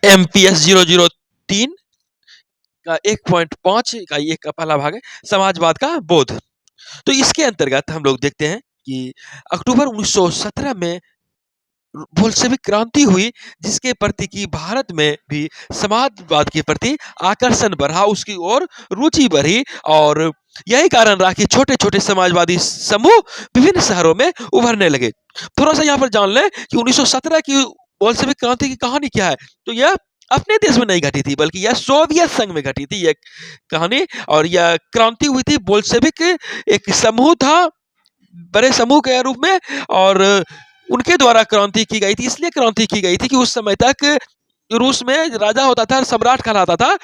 MPS 003 का 1.5 का ये का पहला भाग है, समाजवाद का बोध। तो इसके अंतर्गत हम लोग देखते हैं कि अक्टूबर 1917 में बोल्शेविक क्रांति हुई, जिसके प्रति कि भारत में भी समाजवाद के प्रति आकर्षण बढ़ा, उसकी ओर रुचि बढ़ी और यही कारण रहा कि छोटे-छोटे समाजवादी समूह विभिन्न शहरों में उभरने लगे। थोड़ा-सा यहाँ पर जान लें कि 1917 की बोल्शेविक क्रांति की कहानी क्या है? तो यह अपने देश में नहीं घटी थी, बल्कि यह सोवियत संघ में घटी थी यह कहानी और यह क्रांति हुई थी। बोल्शेविक एक समूह था, बड़े समूह के रूप में और उनके द्वारा क्रांति की गई थी। इसलिए क्रांति की गई थी कि उस समय तक रूस में राजा होता था, सम्राट कहलाता था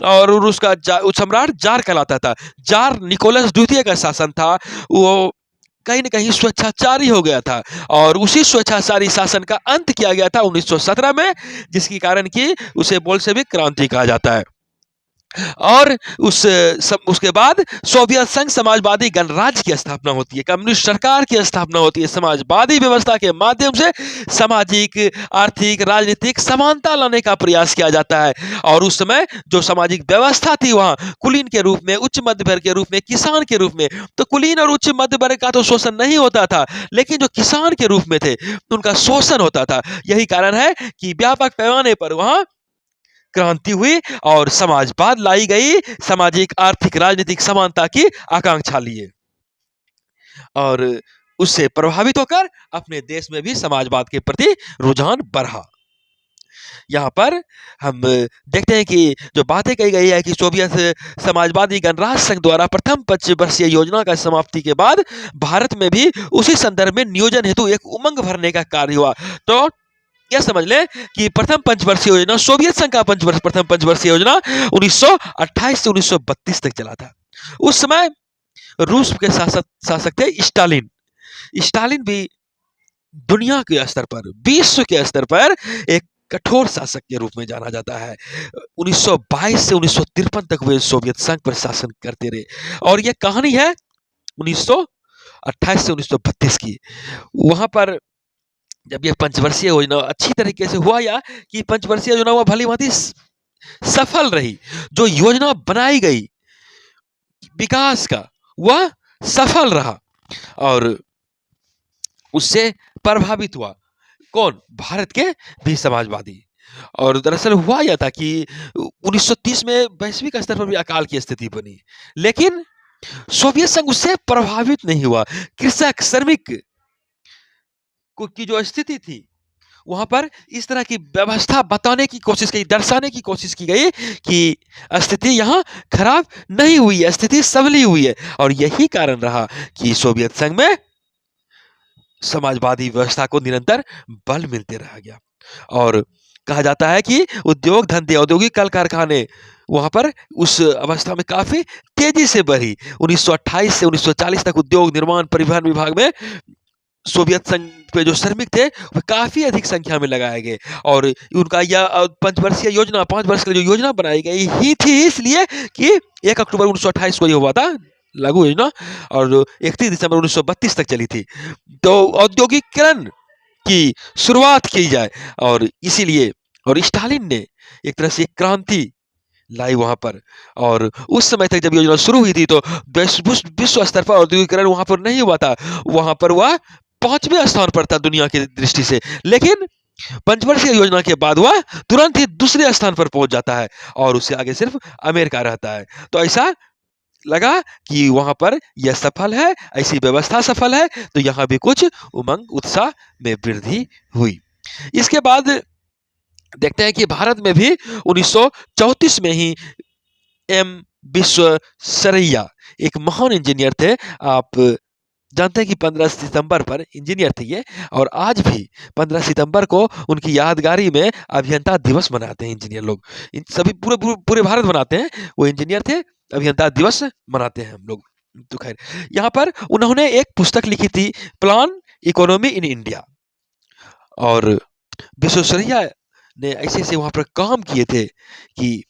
और रूस का सम्राट जार कहलाता था। जार निकोलस द्वितीय का शासन था, वो कहीं न कहीं स्वेच्छाचारी हो गया था और उसी स्वेच्छाचारी शासन का अंत किया गया था 1917 में, जिसके कारण कि उसे बोल्शेविक क्रांति कहा जाता है। और उसके बाद सोवियत संघ समाजवादी गणराज्य की स्थापना होती है, कम्युनिस्ट सरकार की स्थापना होती है। समाजवादी व्यवस्था के माध्यम से सामाजिक, आर्थिक, राजनीतिक समानता लाने का प्रयास किया जाता है और उस समय जो सामाजिक व्यवस्था थी वहाँ कुलीन के रूप में, उच्च मध्य वर्ग के रूप में, किसान के रूप में, तो कुलीन और उच्च मध्य वर्ग का तो शोषण नहीं होता था, लेकिन जो किसान के रूप में थे उनका शोषण होता था। यही कारण है कि व्यापक पैमाने पर वहाँ क्रांति हुई और समाजवाद लाई गई, सामाजिक, आर्थिक, राजनीतिक समानता की आकांक्षा लिए और उससे प्रभावित होकर अपने देश में भी समाजवाद के प्रति रुझान बढ़ा। यहाँ पर हम देखते हैं कि जो बातें कही गई है कि सोवियत समाजवादी गणराज्य संघ द्वारा प्रथम पंचवर्षीय योजना का समाप्ति के बाद भारत में भी उसी संदर्भ में नियोजन हेतु एक उमंग भरने का कार्य हुआ। तो यह समझ लें कि प्रथम पंचवर्षीय योजना, सोवियत संघ का प्रथम पंचवर्षीय योजना 1928 से 1932 तक चला था। उस समय रूस के शासक थे स्टालिन। स्टालिन भी दुनिया के स्तर पर, विश्व के स्तर पर एक कठोर शासक के रूप में जाना जाता है। 1922 से 1953 तक वे सोवियत संघ पर शासन करते रहे और यह कहानी है 1928 से 1932 की। वहां पर जब यह पंचवर्षीय योजना अच्छी तरीके से हुआ या कि पंचवर्षीय योजना वह भली भांति सफल रही, जो योजना बनाई गई विकास का वह सफल रहा और उससे प्रभावित हुआ कौन? भारत के भी समाजवादी। और दरअसल हुआ यह था कि 1930 में वैश्विक स्तर पर भी अकाल की स्थिति बनी, लेकिन सोवियत संघ उससे प्रभावित नहीं हुआ। कृषक, श्रमिक की जो स्थिति थी वहां पर इस तरह की व्यवस्था बताने की कोशिश की, दर्शाने की कोशिश की गई कि स्थिति यहाँ खराब नहीं हुई है, स्थिति संभली हुई है और यही कारण रहा कि सोवियत संघ में समाजवादी व्यवस्था को निरंतर बल मिलते रह गया। और कहा जाता है कि उद्योग धंधे, औद्योगिक कल कारखाने वहां पर उस अवस्था में काफी तेजी से बढ़ी। 1928 से 1940 तक उद्योग, निर्माण, परिवहन विभाग में सोवियत संघ के जो श्रमिक थे वो काफी अधिक संख्या में लगाए गए और उनका यह पंचवर्षीय योजना, 5 वर्ष की जो योजना बनाई गई ही थी, इसलिए कि 1 अक्टूबर 1928 को ये हुआ था लागू योजना और 31 दिसंबर 1932 तक चली थी। तो औद्योगिकीकरण की शुरुआत की जाए और इसीलिए और स्टालिन ने एक तरह से क्रांति लाई वहां पर और उस समय तक जब योजना शुरू हुई थी तो विश्व स्तर पर औद्योगिकीकरण वहां पर नहीं हुआ था, वहां पर वह 5वें स्थान पर था दुनिया की दृष्टि से, लेकिन पंचवर्षीय योजना के बाद वह तुरंत ही दूसरे स्थान पर पहुंच जाता है और उससे आगे सिर्फ अमेरिका रहता है। तो ऐसा लगा कि वहां पर यह सफल है, ऐसी व्यवस्था सफल है, तो यहाँ भी कुछ उमंग, उत्साह में वृद्धि हुई। इसके बाद देखते हैं कि भारत में भी 1934 में ही एम विश्वेश्वरैया एक महान इंजीनियर थे। आप जानते हैं कि 15 सितंबर पर इंजीनियर थे ये और आज भी 15 सितंबर को उनकी यादगारी में अभियंता दिवस मनाते हैं इंजीनियर लोग। सभी पूरे भारत मनाते हैं, वो इंजीनियर थे, अभियंता दिवस मनाते हैं हम लोग। तो खैर यहाँ पर उन्होंने एक पुस्तक लिखी थी, प्लान इकोनॉमी इन इंडिया, और विश्वेश्वरैया ने ऐसे वहां पर काम किए थे कि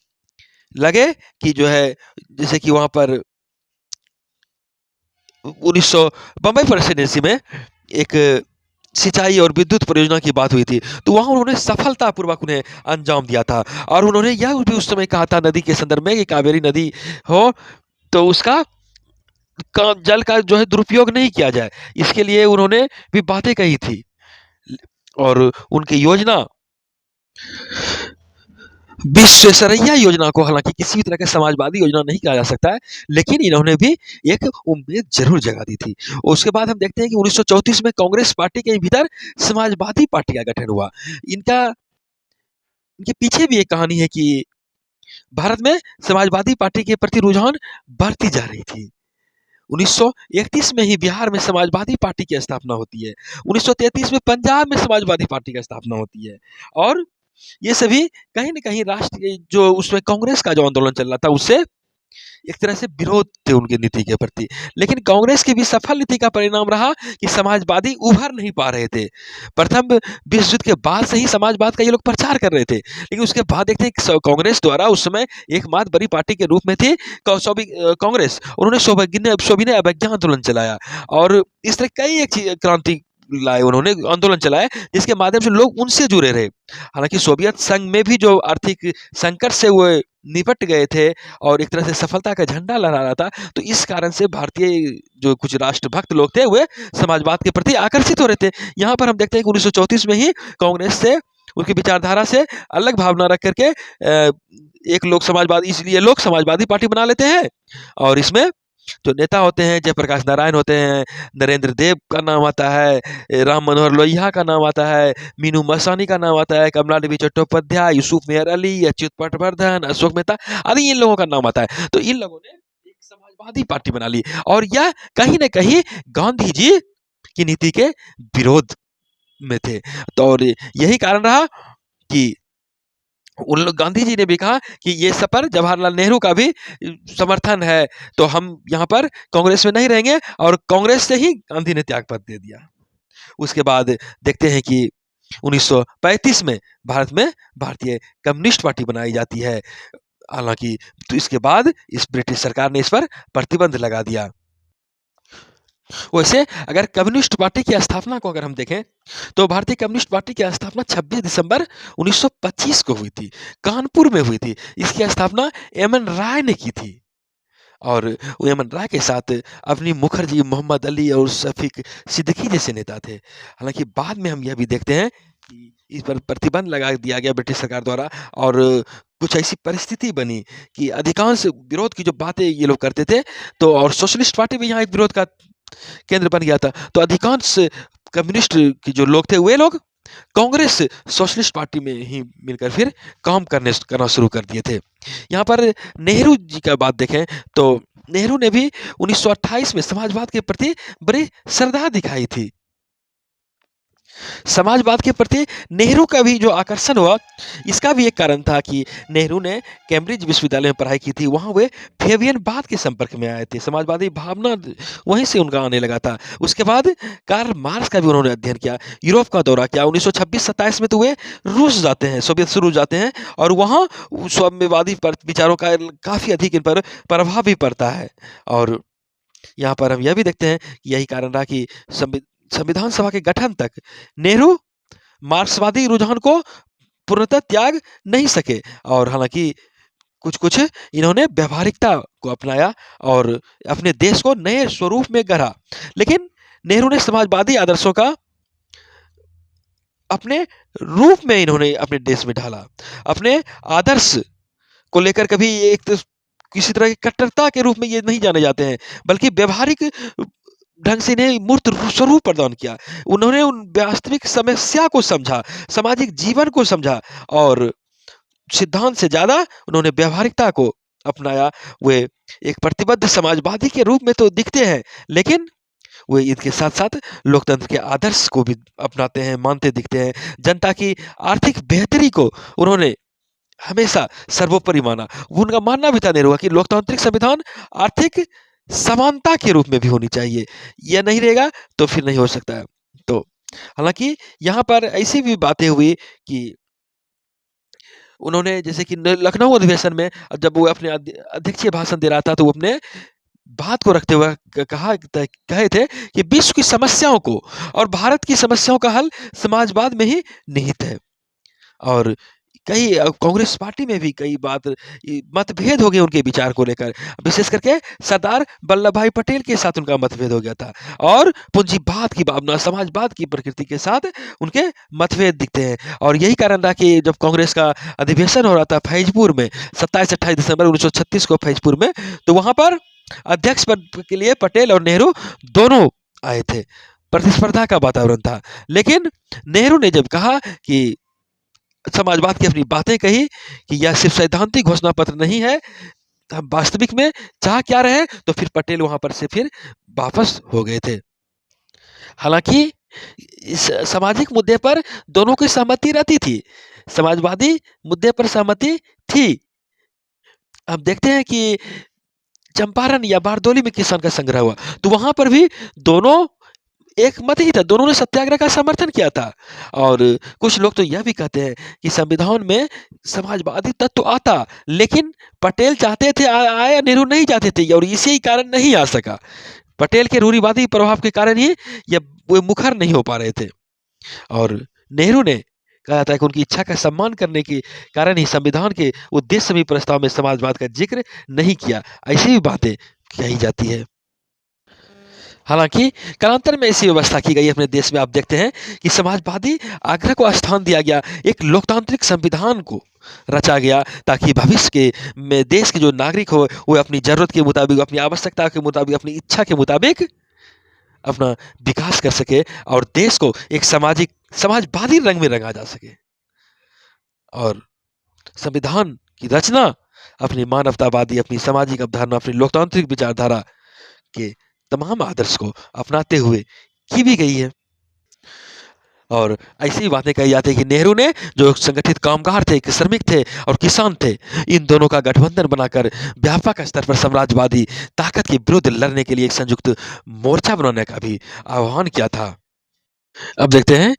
लगे कि जो है जैसे कि वहां पर 1900 बम्बई प्रेसिडेंसी में एक सिंचाई और विद्युत परियोजना की बात हुई थी, तो वहाँ उन्होंने सफलतापूर्वक उन्हें अंजाम दिया था और उन्होंने यह भी उस समय कहा था नदी के संदर्भ में कि कावेरी नदी हो, तो उसका जल का जो है दुरुपयोग नहीं किया जाए। इसके लिए उन्होंने भी बातें कही थी और उनकी योजना विश्वेश्वरैया योजना को हालाँकि किसी भी तरह का समाजवादी योजना नहीं कहा जा सकता है, लेकिन इन्होंने भी एक उम्मीद ज़रूर जगा दी थी। उसके बाद हम देखते हैं कि 1934 में कांग्रेस पार्टी के भीतर समाजवादी पार्टी का गठन हुआ। इनका इनके पीछे भी एक कहानी है कि भारत में समाजवादी पार्टी के प्रति रुझान बढ़ती जा रही थी। 1931 में ही बिहार में समाजवादी पार्टी की स्थापना होती है। 1933 में पंजाब में समाजवादी पार्टी की स्थापना होती है और ये सभी कहीं न कहीं राष्ट्रीय जो उसमें कांग्रेस का जो आंदोलन चल रहा था उससे एक तरह से विरोध थे उनकी नीति के प्रति। लेकिन कांग्रेस की भी सफल नीति का परिणाम रहा कि समाजवादी उभर नहीं पा रहे थे। प्रथम विश्व युद्ध के बाद से ही समाजवाद का ये लोग प्रचार कर रहे थे। लेकिन उसके बाद देखते हैं कि कांग्रेस द्वारा उस समय एकमात्र बड़ी पार्टी के रूप में थी कांग्रेस। उन्होंने सविनय अवज्ञा आंदोलन चलाया और इस तरह कई एक क्रांति लाए उन्होंने आंदोलन चलाए जिसके माध्यम से लोग उनसे जुड़े रहे। हालाँकि सोवियत संघ में भी जो आर्थिक संकट से वो निपट गए थे और एक तरह से सफलता का झंडा लहरा रहा था, तो इस कारण से भारतीय जो कुछ राष्ट्रभक्त लोग थे, वे समाजवाद के प्रति आकर्षित हो रहे थे। यहाँ पर हम देखते हैं कि 1934 में ही कांग्रेस से, उनकी विचारधारा से अलग भावना रख करके एक लोग समाजवादी इसलिए लोग समाजवादी पार्टी बना लेते हैं और इसमें जो नेता होते हैं जयप्रकाश नारायण होते हैं, नरेंद्र देव का नाम आता है, राम मनोहर लोहिया का नाम आता है, मीनू मसानी का नाम आता है, कमला देवी चट्टोपाध्याय, यूसुफ मेहर अली, अच्युत पटवर्धन, अशोक मेहता आदि इन लोगों का नाम आता है। तो इन लोगों ने एक समाजवादी पार्टी बना ली और यह कहीं न कहीं गांधी जी की नीति के विरोध में थे। तो और यही कारण रहा कि उन लोग गांधी जी ने भी कहा कि ये सफर जवाहरलाल नेहरू का भी समर्थन है, तो हम यहाँ पर कांग्रेस में नहीं रहेंगे और कांग्रेस से ही गांधी ने त्यागपत्र दे दिया। उसके बाद देखते हैं कि 1935 में भारत में भारतीय कम्युनिस्ट पार्टी बनाई जाती है। हालांकि तो इसके बाद इस ब्रिटिश सरकार ने इस पर प्रतिबंध लगा दिया। वैसे अगर कम्युनिस्ट पार्टी की स्थापना को अगर हम देखें तो भारतीय कम्युनिस्ट पार्टी की स्थापना 26 दिसंबर 1925 को हुई थी, कानपुर में हुई थी। इसकी स्थापना एम.एन. राय ने की थी और एम.एन. राय के साथ अवनी मुखर्जी, मोहम्मद अली और शफीक सिद्दीकी जैसे नेता थे। हालांकि बाद में हम यह भी देखते हैं कि इस पर प्रतिबंध लगा दिया गया ब्रिटिश सरकार द्वारा और कुछ ऐसी परिस्थिति बनी कि अधिकांश विरोध की जो बातें ये लोग करते थे, तो और सोशलिस्ट पार्टी भी यहाँ एक विरोध का केंद्र बन गया था। तो अधिकांश कम्युनिस्ट की जो लोग थे वे लोग कांग्रेस सोशलिस्ट पार्टी में ही मिलकर फिर काम करना शुरू कर दिए थे। यहाँ पर नेहरू जी का बात देखें तो नेहरू ने भी 1928 में समाजवाद के प्रति बड़ी श्रद्धा दिखाई थी। समाजवाद के प्रति नेहरू का भी जो आकर्षण हुआ, इसका भी एक कारण था कि नेहरू ने कैम्ब्रिज विश्वविद्यालय में पढ़ाई की थी। वहाँ वे फेबियनवाद के संपर्क में आए थे। समाजवादी भावना वहीं से उनका आने लगा था। उसके बाद कार्ल मार्क्स का भी उन्होंने अध्ययन किया, यूरोप का दौरा किया। 1926-27 में तो वे रूस जाते हैं, सोवियत से रूस जाते हैं और वहाँ साम्यवादी विचारों का काफ़ी अधिक इन पर प्रभाव भी पड़ता है। और यहाँ पर हम यह भी देखते हैं कि यही कारण रहा कि संविधान सभा के गठन तक नेहरू मार्क्सवादी रुझान को पूर्णतः त्याग नहीं सके और हालांकि कुछ-कुछ इन्होंने व्यावहारिकता को अपनाया और अपने देश को नए स्वरूप में गढ़ा। लेकिन नेहरू ने समाजवादी आदर्शों का अपने रूप में इन्होंने अपने देश में ढाला। अपने आदर्श को लेकर कभी एक तो किसी तरह की कट्टरता के रूप में ये नहीं जाने जाते हैं, बल्कि व्यावहारिक ढंग से इन्हें मूर्त स्वरूप प्रदान किया। उन्होंने उन वास्तविक समस्या को समझा, सामाजिक जीवन को समझा और सिद्धांत से ज़्यादा उन्होंने व्यावहारिकता को अपनाया। वे एक प्रतिबद्ध समाजवादी के रूप में तो दिखते हैं, लेकिन वे इसके साथ-साथ लोकतंत्र के आदर्श को भी अपनाते हैं, मानते दिखते हैं। जनता की आर्थिक बेहतरी को उन्होंने हमेशा सर्वोपरि माना। उनका मानना भी था नेहरू का कि लोकतांत्रिक संविधान आर्थिक समानता के रूप में भी होनी चाहिए। यह नहीं रहेगा तो फिर नहीं हो सकता है। तो हालाँकि यहाँ पर ऐसी भी बातें हुई कि उन्होंने जैसे कि लखनऊ अधिवेशन में जब वो अपने अध्यक्षीय भाषण दे रहा था तो वो अपने बात को रखते हुए कहे थे कि विश्व की समस्याओं को और भारत की समस्याओं का हल समाजवाद में ही निहित है। और कई कांग्रेस पार्टी में भी कई बात मतभेद हो गए उनके विचार को लेकर, विशेष करके सरदार वल्लभ भाई पटेल के साथ उनका मतभेद हो गया था और पूंजीवाद की भावना, समाजवाद की प्रकृति के साथ उनके मतभेद दिखते हैं। और यही कारण था कि जब कांग्रेस का अधिवेशन हो रहा था फैजपुर में 27-28 दिसंबर 1936 को फैजपुर में, तो वहां पर अध्यक्ष पद के लिए पटेल और नेहरू दोनों आए थे। प्रतिस्पर्धा का वातावरण था, लेकिन नेहरू ने जब कहा कि समाजवाद की अपनी बातें कही कि यह सिर्फ सैद्धांतिक घोषणा पत्र नहीं है, हम वास्तविक में चाह क्या रहे, तो फिर पटेल वहां पर से फिर वापस हो गए थे। हालांकि इस सामाजिक मुद्दे पर दोनों की सहमति रहती थी, समाजवादी मुद्दे पर सहमति थी। अब देखते हैं कि चंपारण या बारदोली में किसान का संग्रह हुआ, तो वहां पर भी दोनों एक मत ही था, दोनों ने सत्याग्रह का समर्थन किया था। और कुछ लोग तो यह भी कहते हैं कि संविधान में समाजवादी तत्व आता, लेकिन पटेल चाहते थे आए, नेहरू नहीं चाहते थे, और इसी कारण नहीं आ सका। पटेल के रूढ़िवादी प्रभाव के कारण ही ये वो मुखर नहीं हो पा रहे थे। और नेहरू ने कहा था कि उनकी इच्छा का सम्मान करने के कारण ही संविधान के उद्देश्य में प्रस्ताव में समाजवाद का जिक्र नहीं किया, ऐसी भी बातें कही जाती है। हालांकि कालांतर में ऐसी व्यवस्था की गई अपने देश में। आप देखते हैं कि समाजवादी आग्रह को स्थान दिया गया, एक लोकतांत्रिक संविधान को रचा गया, ताकि भविष्य के में देश के जो नागरिक हो वो अपनी जरूरत के मुताबिक, अपनी आवश्यकता के मुताबिक, अपनी इच्छा के मुताबिक अपना विकास कर सके और देश को एक समाजवादी रंग में रंगा जा सके। और संविधान की रचना अपनी मानवतावादी, अपनी सामाजिक अवधारणा, अपनी लोकतांत्रिक विचारधारा के तमाम आदर्श को अपनाते हुए की भी गई है। और ऐसी बातें कही जाती है कि नेहरू ने, जो संगठित कामगार थे, श्रमिक थे और किसान थे, इन दोनों का गठबंधन बनाकर व्यापक स्तर पर साम्राज्यवादी ताकत के विरुद्ध लड़ने के लिए एक संयुक्त मोर्चा बनाने का भी आह्वान किया था। अब देखते हैं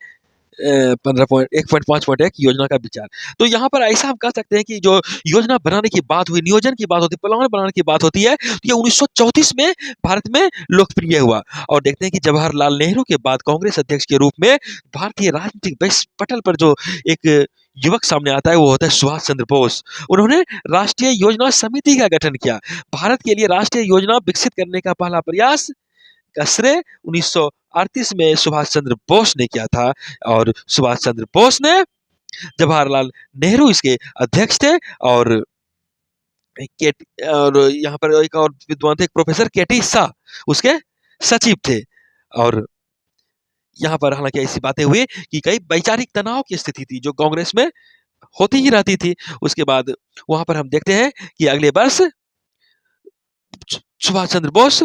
1.5.1 योजना का विचार। तो यहाँ पर ऐसा हम कह सकते हैं कि जो योजना बनाने की बात हुई, नियोजन की बात होती है, प्लान बनाने की बात होती है, तो ये 1934 में भारत में लोकप्रिय हुआ। और देखते हैं कि जवाहरलाल नेहरू के बाद कांग्रेस अध्यक्ष के रूप में भारतीय राजनीतिक पटल पर जो एक युवक सामने आता है, वो होता है सुभाष चंद्र बोस। उन्होंने राष्ट्रीय योजना समिति का गठन किया। भारत के लिए राष्ट्रीय योजना विकसित करने का पहला प्रयास का श्रेय 1938 में सुभाष चंद्र बोस ने किया था। और सुभाष चंद्र बोस ने, जवाहरलाल नेहरू इसके अध्यक्ष थे। और यहाँ पर एक और विद्वान थे, प्रोफेसर केटी शाह, उसके सचिव थे। और यहाँ पर हालांकि ऐसी बातें हुई कि कई वैचारिक तनाव की स्थिति थी, जो कांग्रेस में होती ही रहती थी। उसके बाद वहां पर हम देखते हैं कि अगले वर्ष सुभाष चंद्र बोस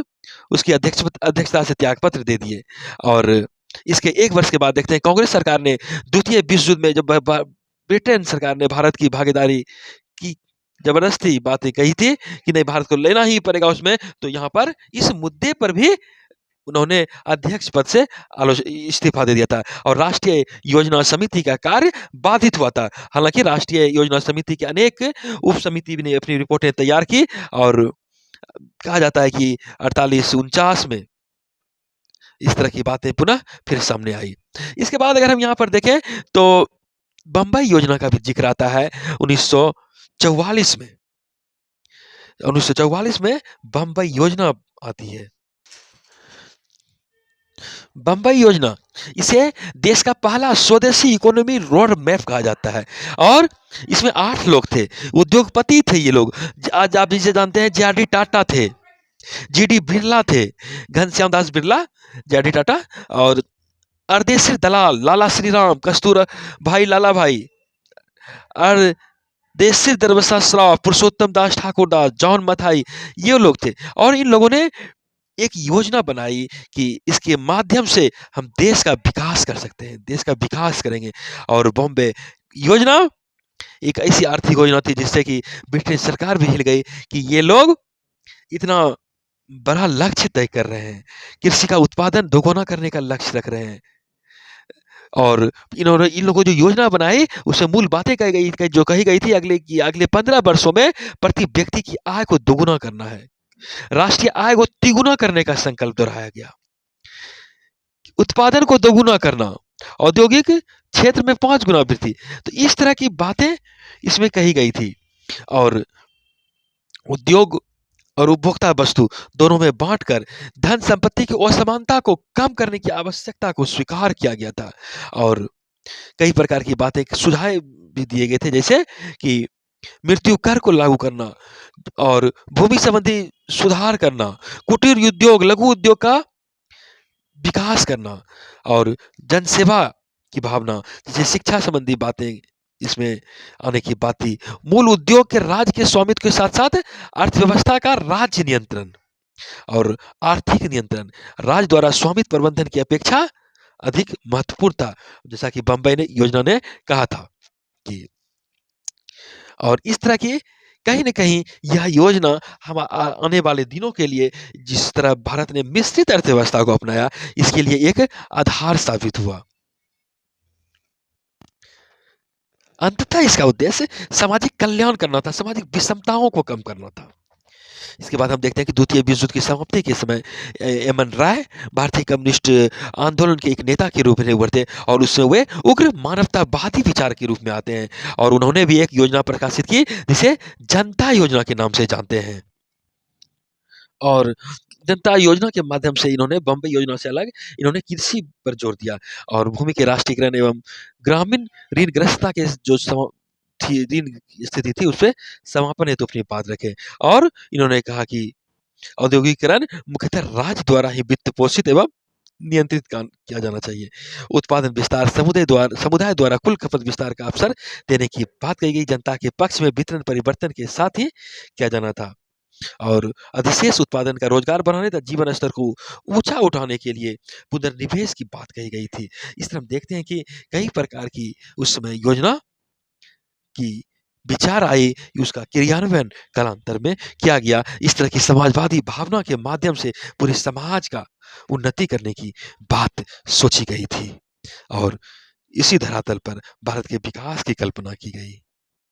उसकी अध्यक्षता से त्यागपत्र दे दिए। और इसके एक वर्ष के बाद देखते हैं कांग्रेस सरकार ने द्वितीय विश्व युद्ध में, जब ब्रिटेन सरकार ने भारत की भागीदारी की जबरदस्ती बातें कही थी कि नहीं, भारत को लेना ही पड़ेगा उसमें, तो यहाँ पर इस मुद्दे पर भी उन्होंने अध्यक्ष पद से इस्तीफा दे दिया था और राष्ट्रीय योजना समिति का कार्य बाधित हुआ था। हालांकि राष्ट्रीय योजना समिति के अनेक उप समिति ने अपनी रिपोर्टें तैयार की और कहा जाता है कि 48-49 में इस तरह की बातें पुनः फिर सामने आई। इसके बाद अगर हम यहाँ पर देखें तो बंबई योजना का भी जिक्र आता है 1944 में। 1944 में बंबई योजना आती है। बंबई योजना, इसे देश का पहला स्वदेशी इकोनॉमी रोड मैप कहा जाता है। और इसमें 8 लोग थे, उद्योगपति थे ये लोग। आज आप जिसे जानते हैं जे.आर.डी. टाटा थे, जी.डी. बिरला थे, घनश्याम दास बिरला, जे.आर.डी. टाटा, और अर्देशिर दलाल, लाला श्रीराम, कस्तूर भाई लाला भाई, अर्देशिर दरबसा श्राव, पुरुषोत्तम दास ठाकुर दास, जॉन मथाई, ये लोग थे। और इन लोगों ने एक योजना बनाई कि इसके माध्यम से हम देश का विकास कर सकते हैं, देश का विकास करेंगे। और बॉम्बे योजना एक ऐसी आर्थिक योजना थी जिससे कि ब्रिटिश सरकार भी हिल गई कि ये लोग इतना बड़ा लक्ष्य तय कर रहे हैं, कृषि का उत्पादन दोगुना करने का लक्ष्य रख रहे हैं। और इन्होंने इन लोगों जो योजना बनाई उसमें मूल बातें जो कही गई थी, अगले 15 वर्षों में प्रति व्यक्ति की आय को दोगुना करना है। राष्ट्रीय आय को तिगुना करने का संकल्प दोहराया गया। उत्पादन को दोगुना करना, औद्योगिक क्षेत्र में 5 गुना वृद्धि। तो इस तरह की बातें इसमें कही गई थी। और उद्योग और उपभोक्ता वस्तु दोनों में बांटकर धन संपत्ति की असमानता को कम करने की आवश्यकता को स्वीकार किया गया था। और कई प्रकार की बातें सुझाव भी दिए गए थे, जैसे कि मृत्यु कर को लागू करना और भूमि संबंधी सुधार करना, कुटीर उद्योग, लघु उद्योग का विकास करना और जनसेवा की भावना, जैसे शिक्षा संबंधी बातें इसमें आने की बात थी। मूल उद्योग के राज्य के स्वामित्व के साथ-साथ अर्थव्यवस्था का राज्य नियंत्रण और आर्थिक नियंत्रण राज्य द्वारा स्वामित्व प्रबंधन की अपेक्षा अधिक महत्वपूर्ण था, जैसा कि बम्बई ने योजना ने कहा था कि। और इस तरह की कहीं न कहीं यह योजना हम आने वाले दिनों के लिए, जिस तरह भारत ने मिश्रित अर्थव्यवस्था को अपनाया, इसके लिए एक आधार साबित हुआ। अंततः इसका उद्देश्य सामाजिक कल्याण करना था, सामाजिक विषमताओं को कम करना था। इसके बाद हम देखते हैं कि द्वितीय विश्व युद्ध की समाप्ति के समय एम.एन. राय भारतीय कम्युनिस्ट आंदोलन के एक नेता के रूप में उभरते और उसमें वे उग्र मानवतावादी विचार के रूप में आते हैं और उन्होंने भी एक योजना प्रकाशित की जिसे जनता योजना के नाम से जानते हैं। और जनता योजना के माध्यम से इन्होंने बम्बई योजना से अलग इन्होंने कृषि पर जोर दिया और भूमि के राष्ट्रीयकरण एवं ग्रामीण ऋणग्रस्तता के जो ऋण स्थिति थी उसपे समापन हेतु अपनी बात रखे। और इन्होंने कहा कि औद्योगिकीकरण मुख्यतः राज्य द्वारा ही वित्त पोषित एवं नियंत्रित किया जाना चाहिए। उत्पादन विस्तार समुदाय द्वारा कुल खपत विस्तार का अवसर देने की बात कही गई। जनता के पक्ष में वितरण परिवर्तन के साथ ही किया जाना था और अधिशेष उत्पादन का रोजगार बढ़ाने तथा जीवन स्तर को ऊंचा उठाने के लिए पुनर्निवेश की बात कही गई थी। इस तरह हम देखते हैं कि कई प्रकार की उस समय योजना की विचार आए, उसका क्रियान्वयन कालांतर में किया गया। इस तरह की समाजवादी भावना के माध्यम से पूरे समाज का उन्नति करने की बात सोची गई थी और इसी धरातल पर भारत के विकास की कल्पना की गई।